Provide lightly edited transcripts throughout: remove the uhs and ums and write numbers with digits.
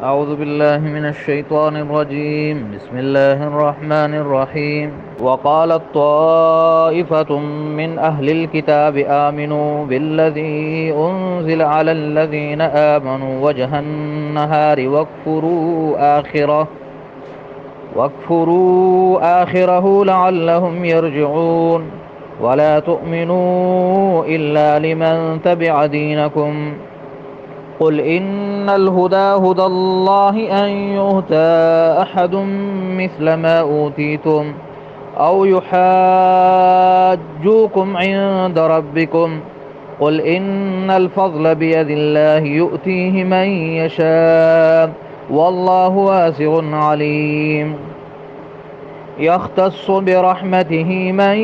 أعوذ بالله من الشيطان الرجيم. بسم الله الرحمن الرحيم. وقالت طائفة من أهل الكتاب آمنوا بالذي أنزل على الذين آمنوا وجه النهار واكفروا آخره لعلهم يرجعون ولا تؤمنوا إلا لمن تبع دينكم قل إن الهدى هدى الله أن يؤتى أحد مثل ما أوتيتم أو يحاجوكم عند ربكم قل إن الفضل بيد الله يؤتيه من يشاء والله واسع عليم يختص برحمته من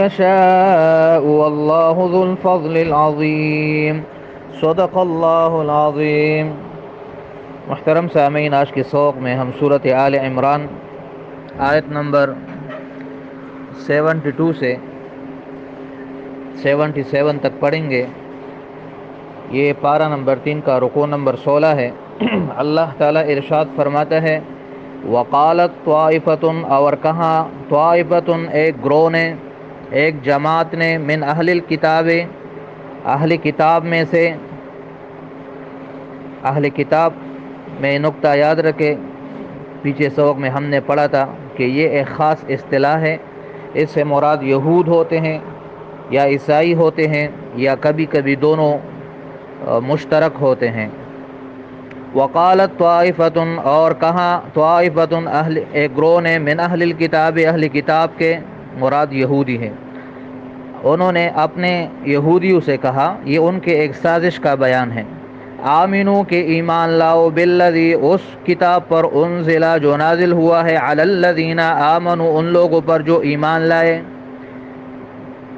يشاء والله ذو الفضل العظيم صدق اللہ العظیم. محترم سامعین، آج کے سوق میں ہم سورۃ آل عمران آیت نمبر 72 سے 77 تک پڑھیں گے. یہ پارہ نمبر 3 کا رکوع نمبر 16 ہے. اللہ تعالیٰ ارشاد فرماتا ہے وقالت طائفۃ، اور کہا طائفۃ ایک گروہ نے، ایک جماعت نے، من اہل الکتاب اہل کتاب میں سے. اہل کتاب میں نقطہ یاد رکھے، پیچھے سبق میں ہم نے پڑھا تھا کہ یہ ایک خاص اصطلاح ہے. اس سے مراد یہود ہوتے ہیں یا عیسائی ہوتے ہیں یا کبھی کبھی دونوں مشترک ہوتے ہیں. وقالت طائفۃ، اور کہا طائفۃ ایک گروہ نے، من اہل الکتاب اہل کتاب کے، مراد یہودی ہے. انہوں نے اپنے یہودیوں سے کہا، یہ ان کے ایک سازش کا بیان ہے. آمنو کے ایمان لاؤ، بالذی اس کتاب پر، انزلہ جو نازل ہوا ہے، علی الذین آمنو ان لوگوں پر جو ایمان لائے،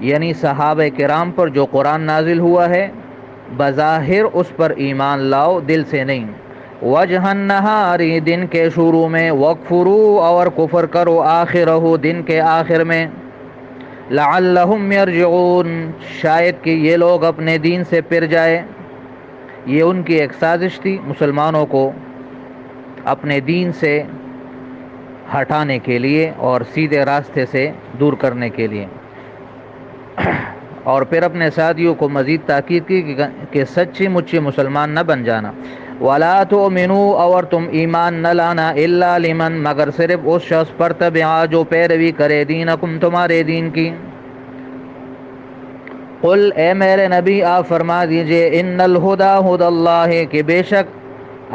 یعنی صحابہ کرام پر جو قرآن نازل ہوا ہے بظاہر اس پر ایمان لاؤ، دل سے نہیں. وجہ النہار دن کے شروع میں، وکفروا اور کفر کرو، آخرہ دن کے آخر میں، لعلہم یرجعون شاید کہ یہ لوگ اپنے دین سے پھر جائے. یہ ان کی ایک سازش تھی مسلمانوں کو اپنے دین سے ہٹانے کے لیے اور سیدھے راستے سے دور کرنے کے لیے. اور پھر اپنے ساتھیوں کو مزید تاکید کی کہ سچی مچی مسلمان نہ بن جانا. وَلَا تُؤْمِنُوا اور تم ایمان نہ لانا، إِلَّا لِمَن مگر صرف اس شخص پر، تبعا جو پیروی کرے، دینکم تمہارے دین کی. قل اے میرے نبی آپ فرما دیجئے، ان الہدی ہدی اللہ کہ بے شک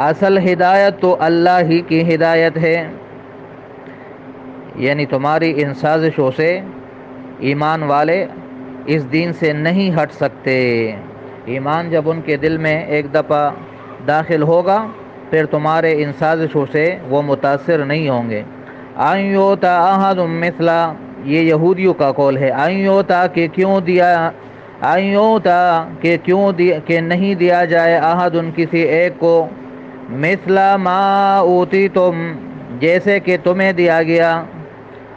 اصل ہدایت تو اللہ ہی کی ہدایت ہے. یعنی تمہاری ان سازشوں سے ایمان والے اس دین سے نہیں ہٹ سکتے. ایمان جب ان کے دل میں ایک دفعہ داخل ہوگا پھر تمہارے ان سازشوں سے وہ متاثر نہیں ہوں گے. ان یؤتی احد مثل، یہ یہودیوں کا قول ہے، ان یؤتی کہ نہیں دیا جائے، احد کسی ایک کو، مثل ما اوتیتم جیسے کہ تمہیں دیا گیا،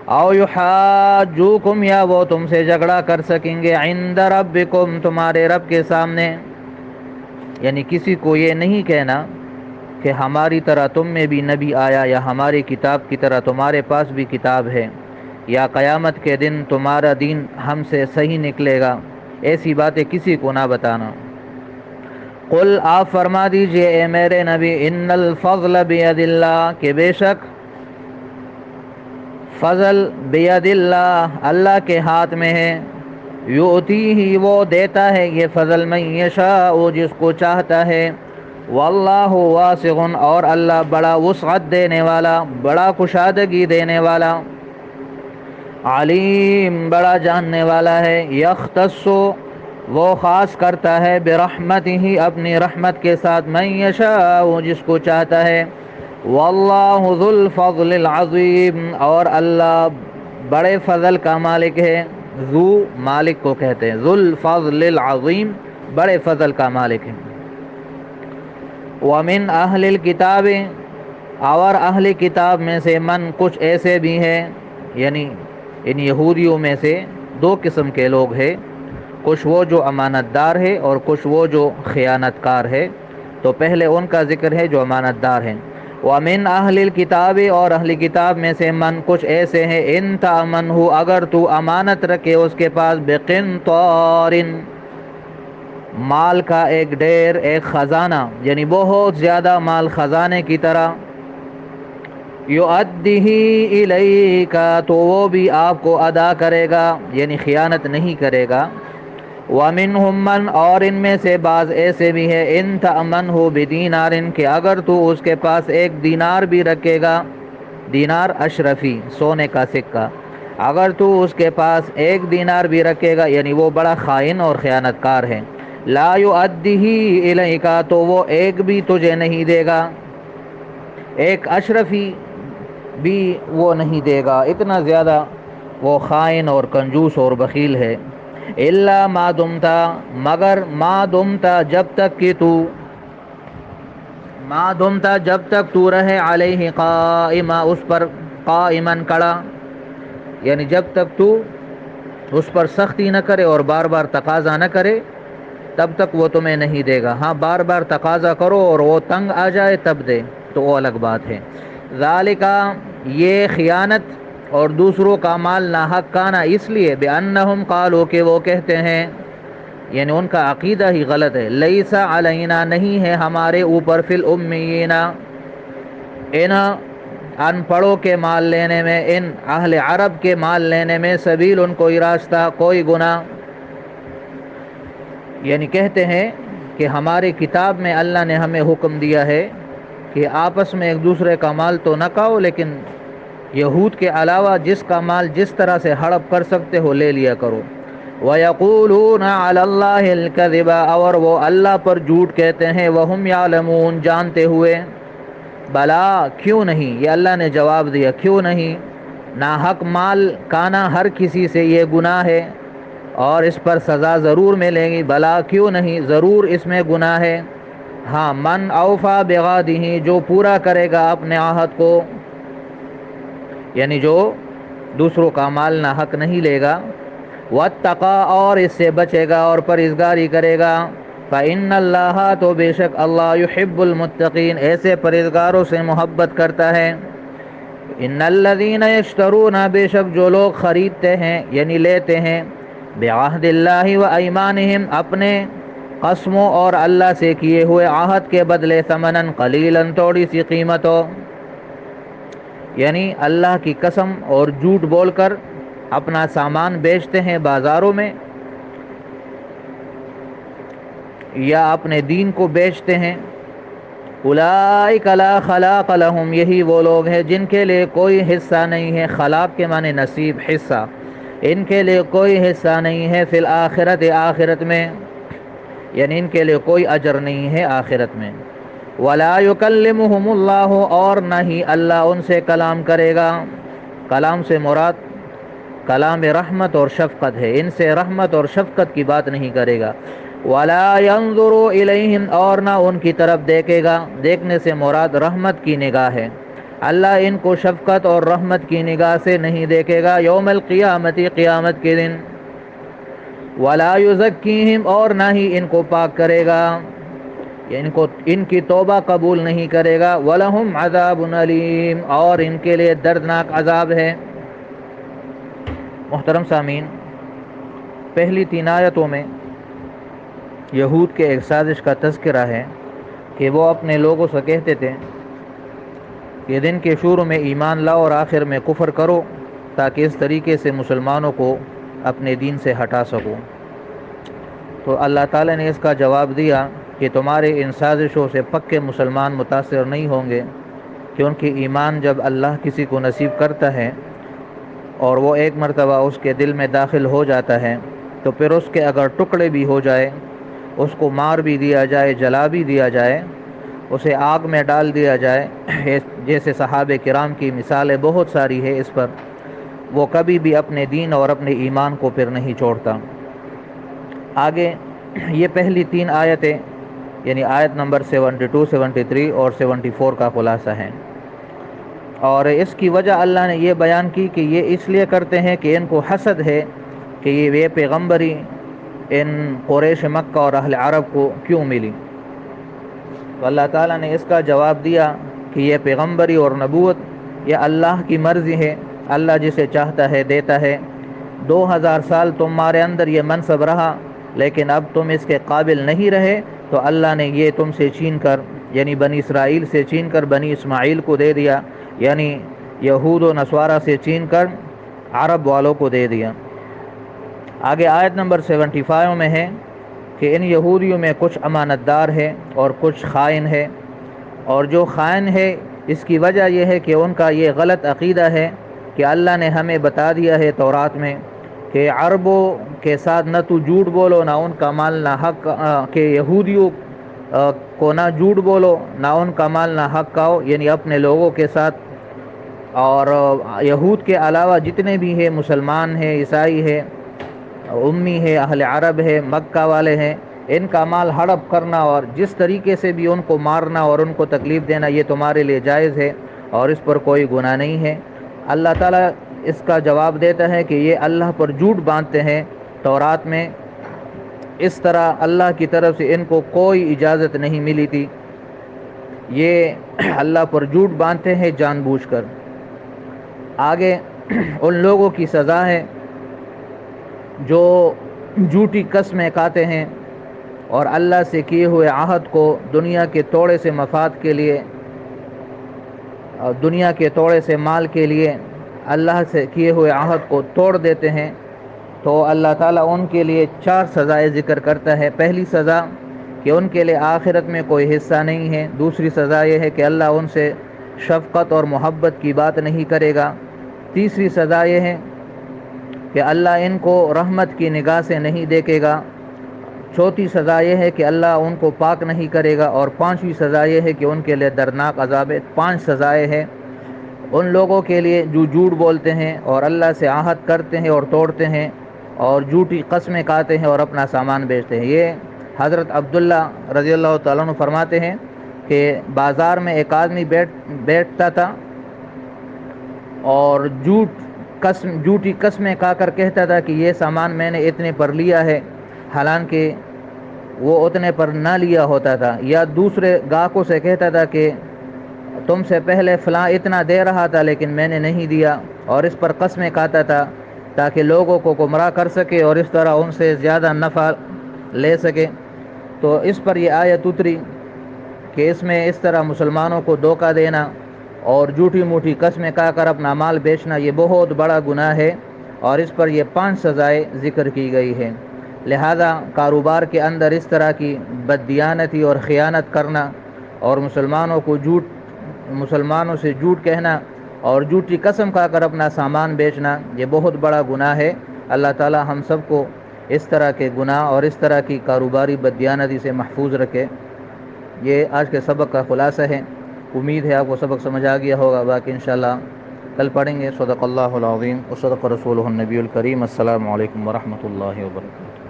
او یحاجوکم یا وہ تم سے جھگڑا کر سکیں گے، عند ربکم تمہارے رب کے سامنے. یعنی کسی کو یہ نہیں کہنا کہ ہماری طرح تم میں بھی نبی آیا، یا ہماری کتاب کی طرح تمہارے پاس بھی کتاب ہے، یا قیامت کے دن تمہارا دین ہم سے صحیح نکلے گا. ایسی باتیں کسی کو نہ بتانا. قل آپ فرما دیجئے اے میرے نبی، ان الفضل بید اللہ کہ بے شک فضل بید اللہ اللہ کے ہاتھ میں ہے، یؤتی ہی وہ دیتا ہے یہ فضل، من یشاء جس کو چاہتا ہے، واللہ واسع اور اللہ بڑا وسعت دینے والا، بڑا کشادگی دینے والا، علیم بڑا جاننے والا ہے. یختص وہ خاص کرتا ہے، برحمتہ اپنی رحمت کے ساتھ، من یشاء جس کو چاہتا ہے، واللہ ذو الفضل العظیم اور اللہ بڑے فضل کا مالک ہے. ذو مالک کو کہتے ہیں، ذو الفضل العظیم بڑے فضل کا مالک ہے. ومن اہل الکتاب اور اہل کتاب میں سے، من کچھ ایسے بھی ہیں، یعنی ان یہودیوں میں سے دو قسم کے لوگ ہیں، کچھ وہ جو امانت دار ہے اور کچھ وہ جو خیانت کار ہے. تو پہلے ان کا ذکر ہے جو امانت دار ہیں. ومن اہل الکتاب، اور اہل کتاب میں سے من کچھ ایسے ہیں، ان تامن ہو اگر تو امانت رکھے اس کے پاس، بقنطار مال کا ایک ڈھیر، ایک خزانہ، یعنی بہت زیادہ مال خزانے کی طرح، یؤدیہ الیک تو وہ بھی آپ کو ادا کرے گا، یعنی خیانت نہیں کرے گا۔ وَمِنْهُمْ مَنْ، اور ان میں سے بعض ایسے بھی ہے، ان تأمنہ بدینار کہ اگر تو اس کے پاس ایک دینار بھی رکھے گا، دینار اشرفی سونے کا سکہ، اگر تو اس کے پاس ایک دینار بھی رکھے گا، یعنی وہ بڑا خائن اور خیانت کار ہے، لا یؤدیہ الیک تو وہ ایک بھی تجھے نہیں دے گا، ایک اشرفی بھی وہ نہیں دے گا، اتنا زیادہ وہ خائن اور کنجوس اور بخیل ہے۔ الا ما دمتا مگر ما دمتا جب تک کہ تو، ما دمتا جب تک تو رہے، علیہ قائما اس پر، قائما کڑا، یعنی جب تک تو اس پر سختی نہ کرے اور بار بار تقاضا نہ کرے تب تک وہ تمہیں نہیں دے گا، ہاں بار بار تقاضا کرو اور وہ تنگ آ جائے تب دے تو وہ الگ بات ہے۔ ذالک یہ خیانت اور دوسروں کا مال ناحق کھانا اس لیے، بأنہم قالوا کہ وہ کہتے ہیں، یعنی ان کا عقیدہ ہی غلط ہے، لیس علینا نہیں ہے ہمارے اوپر، فی الامیین ان ان پڑھوں کے مال لینے میں، ان اہل عرب کے مال لینے میں، سبیل ان کوئی راستہ، کوئی گناہ، یعنی کہتے ہیں کہ ہماری کتاب میں اللہ نے ہمیں حکم دیا ہے کہ آپس میں ایک دوسرے کا مال تو نہ کھاؤ، لیکن یہود کے علاوہ جس کا مال جس طرح سے ہڑپ کر سکتے ہو لے لیا کرو۔ وَيَقُولُونَ عَلَى اللَّهِ الْكَذِبَ اور وہ اللہ پر جھوٹ کہتے ہیں، وَهُمْ يَعْلَمُونَ جانتے ہوئے، بلا کیوں نہیں، یہ اللہ نے جواب دیا کیوں نہیں، ناحق مال کھانا ہر کسی سے یہ گناہ ہے اور اس پر سزا ضرور ملے گی، بلا کیوں نہیں، ضرور اس میں گناہ ہے، ہاں من اوفا بغادہ جو پورا کرے گا اپنے عہد کو، یعنی جو دوسروں کا مال ناحق نہیں لے گا، واتقا اور اس سے بچے گا اور پرہیزگاری کرے گا، فإن اللہ تو بے شک اللہ یحب المتقین ایسے پرہیزگاروں سے محبت کرتا ہے۔ ان الذین یشترون بے شک جو لوگ خریدتے ہیں یعنی لیتے ہیں، بعہد اللہ و ایمانہم اپنے قسموں اور اللہ سے کیے ہوئے عہد کے بدلے، ثمنا قلیلا تھوڑی سی قیمت ہو، یعنی اللہ کی قسم اور جھوٹ بول کر اپنا سامان بیچتے ہیں بازاروں میں، یا اپنے دین کو بیچتے ہیں، اولئک لا خلاق لہم یہی وہ لوگ ہیں جن کے لیے کوئی حصہ نہیں ہے، خلاق کے معنی نصیب، حصہ، ان کے لیے کوئی حصہ نہیں ہے، فی الآخرت آخرت میں، یعنی ان کے لیے کوئی اجر نہیں ہے آخرت میں۔ ولا یکلمہم اللہ اور نہ ہی اللہ ان سے کلام کرے گا، کلام سے مراد کلام رحمت اور شفقت ہے، ان سے رحمت اور شفقت کی بات نہیں کرے گا۔ ولا ينظر الیہم اور نہ ان کی طرف دیکھے گا، دیکھنے سے مراد رحمت کی نگاہ ہے، اللہ ان کو شفقت اور رحمت کی نگاہ سے نہیں دیکھے گا، یوم القیامت قیامت کے دن۔ ولا یزکیہم اور نہ ہی ان کو پاک کرے گا، ان کی توبہ قبول نہیں کرے گا، وَلَهُمْ عَذَابٌ علیم اور ان کے لیے دردناک عذاب ہے۔ محترم سامعین، پہلی 3 آیتوں میں یہود کے ایک سازش کا تذکرہ ہے کہ وہ اپنے لوگوں سے کہتے تھے کہ دن کے شروع میں ایمان لاؤ اور آخر میں کفر کرو تاکہ اس طریقے سے مسلمانوں کو اپنے دین سے ہٹا سکو۔ تو اللہ تعالیٰ نے اس کا جواب دیا کہ تمہارے ان سازشوں سے پکے مسلمان متاثر نہیں ہوں گے، کیونکہ ایمان جب اللہ کسی کو نصیب کرتا ہے اور وہ ایک مرتبہ اس کے دل میں داخل ہو جاتا ہے تو پھر اس کے اگر ٹکڑے بھی ہو جائے، اس کو مار بھی دیا جائے، جلا بھی دیا جائے، اسے آگ میں ڈال دیا جائے، جیسے صحابہ کرام کی مثالیں بہت ساری ہے اس پر، وہ کبھی بھی اپنے دین اور اپنے ایمان کو پھر نہیں چھوڑتا۔ آگے یہ پہلی 3 آیتیں یعنی آیت نمبر 72، 73 اور 74 کا خلاصہ ہے، اور اس کی وجہ اللہ نے یہ بیان کی کہ یہ اس لیے کرتے ہیں کہ ان کو حسد ہے کہ یہ پیغمبری ان قریش مکہ اور اہل عرب کو کیوں ملی۔ تو اللہ تعالیٰ نے اس کا جواب دیا کہ یہ پیغمبری اور نبوت یہ اللہ کی مرضی ہے، اللہ جسے چاہتا ہے دیتا ہے۔ 2000 سال تمہارے اندر یہ منصب رہا، لیکن اب تم اس کے قابل نہیں رہے، تو اللہ نے یہ تم سے چھین کر، یعنی بنی اسرائیل سے چھین کر بنی اسماعیل کو دے دیا، یعنی یہود و نصارہ سے چھین کر عرب والوں کو دے دیا۔ آگے آیت نمبر 75 میں ہے کہ ان یہودیوں میں کچھ امانت دار ہے اور کچھ خائن ہے، اور جو خائن ہے اس کی وجہ یہ ہے کہ ان کا یہ غلط عقیدہ ہے کہ اللہ نے ہمیں بتا دیا ہے تورات میں کہ عربوں کے ساتھ نہ تو جھوٹ بولو نہ ان کا مال نہ حق، کہ یہودیوں کو نہ جھوٹ بولو نہ ان کا مال نہ حق کھاؤ، یعنی اپنے لوگوں کے ساتھ، اور یہود کے علاوہ جتنے بھی ہیں، مسلمان ہیں، عیسائی ہے، امی ہے، اہل عرب ہے، مکہ والے ہیں، ان کا مال ہڑپ کرنا اور جس طریقے سے بھی ان کو مارنا اور ان کو تکلیف دینا یہ تمہارے لیے جائز ہے اور اس پر کوئی گناہ نہیں ہے۔ اللہ تعالیٰ اس کا جواب دیتا ہے کہ یہ اللہ پر جھوٹ باندھتے ہیں تورات میں، اس طرح اللہ کی طرف سے ان کو کوئی اجازت نہیں ملی تھی، یہ اللہ پر جھوٹ باندھتے ہیں جان بوجھ کر۔ آگے ان لوگوں کی سزا ہے جو جھوٹی قسمیں کھاتے ہیں اور اللہ سے کیے ہوئے عہد کو دنیا کے توڑے سے مفاد کے لیے، دنیا کے توڑے سے مال کے لیے اللہ سے کیے ہوئے عہد کو توڑ دیتے ہیں، تو اللہ تعالیٰ ان کے لیے 4 سزائیں ذکر کرتا ہے۔ پہلی سزا کہ ان کے لیے آخرت میں کوئی حصہ نہیں ہے، دوسری سزا یہ ہے کہ اللہ ان سے شفقت اور محبت کی بات نہیں کرے گا، تیسری سزا یہ ہے کہ اللہ ان کو رحمت کی نگاہ سے نہیں دیکھے گا، چوتھی سزا یہ ہے کہ اللہ ان کو پاک نہیں کرے گا، اور پانچویں سزا یہ ہے کہ ان کے لیے دردناک عذاب ہے۔ 5 سزائیں ہیں ان لوگوں کے لیے جو جھوٹ بولتے ہیں اور اللہ سے عہد کرتے ہیں اور توڑتے ہیں اور جھوٹی قسمیں کھاتے ہیں اور اپنا سامان بیچتے ہیں۔ یہ حضرت عبداللہ رضی اللہ تعالیٰ عنہ فرماتے ہیں کہ بازار میں ایک آدمی بیٹھتا تھا اور جھوٹی قسمیں کھا کر کہتا تھا کہ یہ سامان میں نے اتنے پر لیا ہے، حالانکہ وہ اتنے پر نہ لیا ہوتا تھا، یا دوسرے گاہکوں سے کہتا تھا کہ تم سے پہلے فلاں اتنا دے رہا تھا لیکن میں نے نہیں دیا، اور اس پر قسمیں کھاتا تھا تاکہ لوگوں کو گمراہ کر سکے اور اس طرح ان سے زیادہ نفع لے سکے۔ تو اس پر یہ آیت اتری کہ اس میں اس طرح مسلمانوں کو دھوکہ دینا اور جھوٹی موٹی قسمیں کھا کر اپنا مال بیچنا یہ بہت بڑا گناہ ہے، اور اس پر یہ 5 سزائیں ذکر کی گئی ہے۔ لہذا کاروبار کے اندر اس طرح کی بددیانتی اور خیانت کرنا اور مسلمانوں سے جھوٹ کہنا اور جھوٹی قسم کھا کر اپنا سامان بیچنا یہ بہت بڑا گناہ ہے۔ اللہ تعالی ہم سب کو اس طرح کے گناہ اور اس طرح کی کاروباری بددیانتی سے محفوظ رکھے۔ یہ آج کے سبق کا خلاصہ ہے، امید ہے آپ کو سبق سمجھ آ گیا ہوگا، باقی انشاءاللہ کل پڑھیں گے۔ صدق اللہ العظیم و صدق رسولہ النبی الکریم۔ السلام علیکم ورحمۃ اللہ وبرکاتہ۔